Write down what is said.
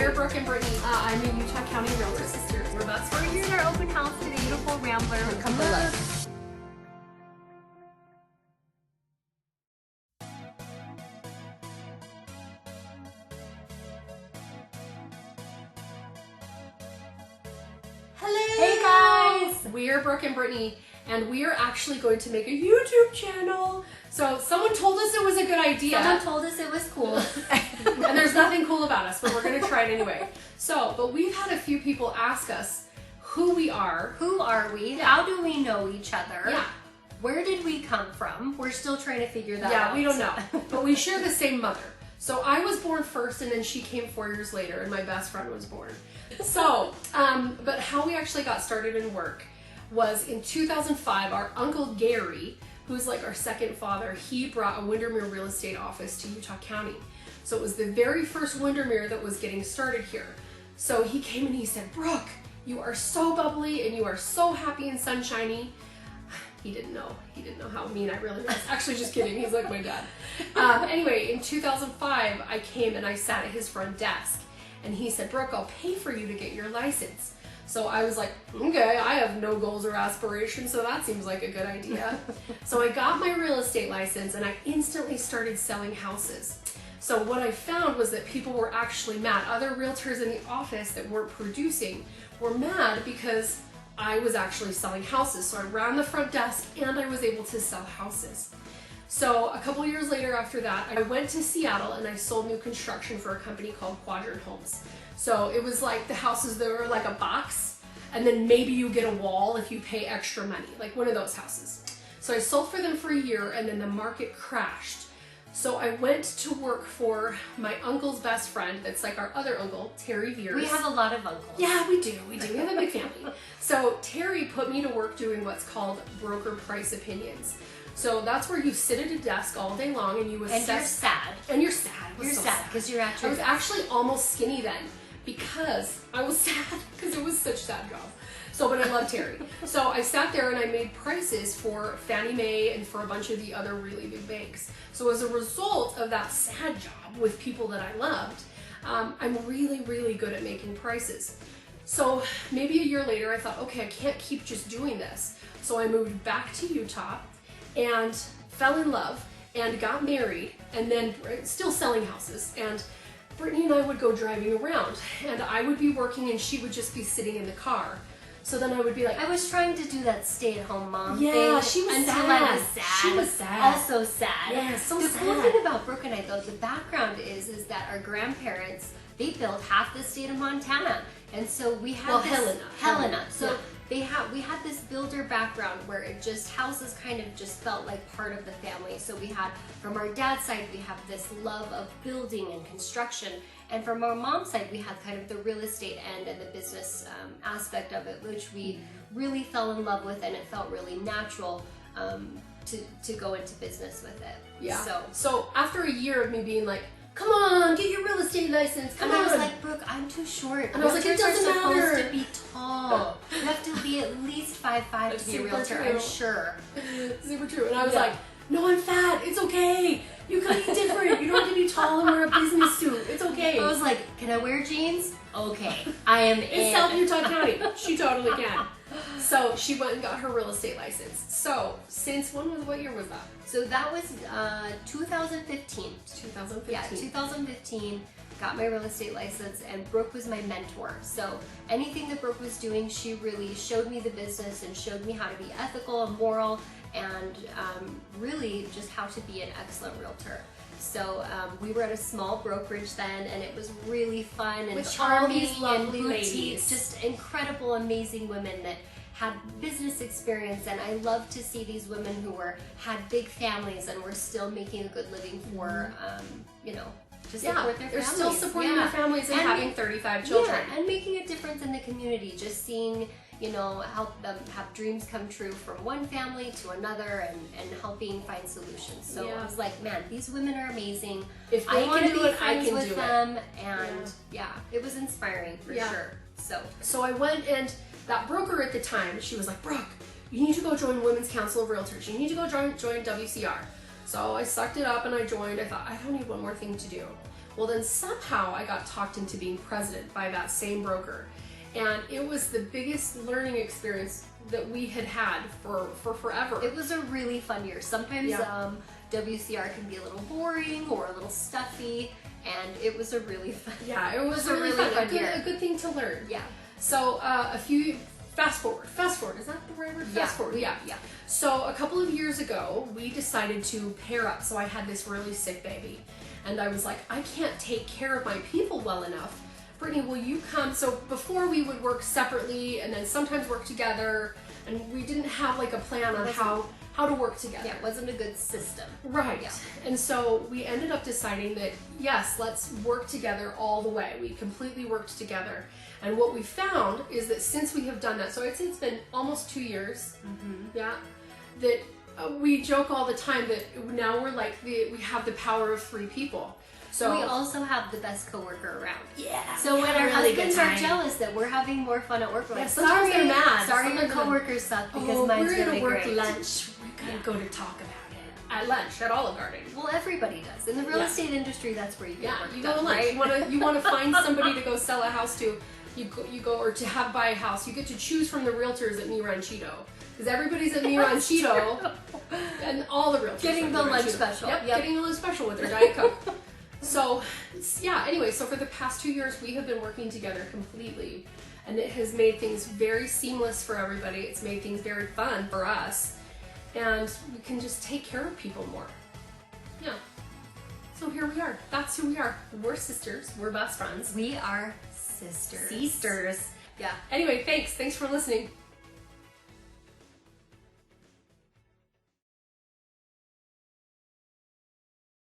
are Brooke and Brittany. I'm a Utah County realtor sister. We're best friends. We're here at our open house today. Beautiful Rambler. Come with us. Hey guys! We are Brooke and Brittany, and we are actually going to make a YouTube channel. So someone told us it was a good idea. Someone told us it was cool. And there's nothing cool about us, but we're gonna try it anyway. So, but we've had a few people ask us who we are. Who are we? Yeah. How do we know each other? Yeah. Where did we come from? We're still trying to figure that out. Yeah, we don't know. But we share the same mother. So I was born first, and then she came 4 years later, and my best friend was born. So, but how we actually got started in work was in 2005, our Uncle Gary, who's like our second father, he brought a Windermere real estate office to Utah County. So it was the very first Windermere that was getting started here. So he came and he said, Brooke, you are so bubbly and you are so happy and sunshiny. He didn't know how mean I really was. Actually, just kidding. He's like my dad. Anyway, in 2005, I came and I sat at his front desk and he said, Brooke, I'll pay for you to get your license. So I was like, okay, I have no goals or aspirations, so that seems like a good idea. So I got my real estate license and I instantly started selling houses. So what I found was that people were actually mad. Other realtors in the office that weren't producing were mad because I was actually selling houses. So I ran the front desk and I was able to sell houses. So a couple years later after that, I went to Seattle and I sold new construction for a company called Quadrant Homes. So it was like the houses that were like a box, and then maybe you get a wall if you pay extra money, like one of those houses. So I sold for them for a year and then the market crashed. So I went to work for my uncle's best friend, that's like our other uncle, Terry Veers. We have a lot of uncles. Yeah, we do. We have a big family. So Terry put me to work doing what's called broker price opinions. So that's where you sit at a desk all day long and you assess. And you're sad. And you're sad. You're sad because you're actually. I was actually almost skinny then because I was sad because it was such a sad job. So, but I love Terry. So I sat there and I made prices for Fannie Mae and for a bunch of the other really big banks. So as a result of that sad job with people that I loved, I'm really, really good at making prices. So maybe a year later I thought, okay, I can't keep just doing this. So I moved back to Utah and fell in love and got married and then still selling houses. And Brittany and I would go driving around and I would be working and she would just be sitting in the car. So then I would be like, I was trying to do that stay-at-home mom thing. Yeah, she was until sad. I was sad. She was sad. Also sad. Yeah, so the sad. cool thing about Brooke and I, though, the background is that our grandparents, they built half the state of Montana, and so we had Helena. So yeah. We had this builder background where it just houses kind of just felt like part of the family. So we had, from our dad's side, we have this love of building and construction. And from our mom's side, we had kind of the real estate end and the business aspect of it, which we really fell in love with, and it felt really natural to go into business with it. Yeah. So after a year of me being like, come on, get your real estate license, come on. I was like, Brooke, I'm too short. And I was like, it doesn't matter. Supposed to be tall. You have to be at least 5'5" to be a realtor, true. I'm sure. Super true. And I was like, no, I'm fat. It's okay. You can be different. You don't have to be tall and wear a business suit. It's okay. I was like, can I wear jeans? Okay. I am in South Utah County. She totally can. So she went and got her real estate license. So since what year was that? So that was 2015. 2015. Yeah, 2015. Got my real estate license, and Brooke was my mentor. So anything that Brooke was doing, she really showed me the business and showed me how to be ethical and moral, and really just how to be an excellent realtor. So we were at a small brokerage then, and it was really fun and with charming all these lovely and ladies. boutique, just incredible, amazing women that had business experience. And I love to see these women who had big families and were still making a good living for, you know, to support their families. They're still supporting their families and having 35 children. Yeah, and making a difference in the community. Just seeing, you know, help them have dreams come true from one family to another, and helping find solutions. So I was like, man, these women are amazing. If they want to be I can with do them. And it was inspiring for sure. So I went, and that broker at the time, she was like, Brooke, you need to go join Women's Council of Realtors. You need to go join WCR. So I sucked it up and I joined. I thought, I don't need one more thing to do. Well, then somehow I got talked into being president by that same broker. And it was the biggest learning experience that we had had for forever. It was a really fun year. Sometimes WCR can be a little boring or a little stuffy, and it was a really fun it was a really fun year. A good thing to learn. Yeah. So fast forward, is that the right word? Fast forward, yeah. So a couple of years ago, we decided to pair up. So I had this really sick baby, and I was like, I can't take care of my people well enough. Brittany, will you come? So before we would work separately and then sometimes work together, and we didn't have like a plan on how to work together. Yeah, it wasn't a good system. Right. Yeah. And so we ended up deciding that, yes, let's work together all the way. We completely worked together. And what we found is that since we have done that, so I'd say it's been almost 2 years, that we joke all the time that now we're like, we have the power of 3 people. So we also have the best coworker around. Yeah. So when our husbands are jealous that we're having more fun at work, we're like, sometimes they're mad. Sorry, your coworkers suck because mine's gonna be great. We're gonna work lunch. We're gonna go to talk about it at lunch at Olive Garden. Well, everybody does. In the real estate industry, that's where you get work you done, go to lunch. right? You wanna find somebody to go sell a house to. You go or to buy a house. You get to choose from the realtors at Mi Ranchito because everybody's at Mi Ranchito, and all the realtors getting the lunch special. Yep, getting the lunch special with their Diet Coke. So, anyway, so for the past 2 years, we have been working together completely, and it has made things very seamless for everybody. It's made things very fun for us, and we can just take care of people more. Yeah. So here we are. That's who we are. We're sisters. We're best friends. We are sisters. Sisters. Yeah. Anyway, thanks. Thanks for listening.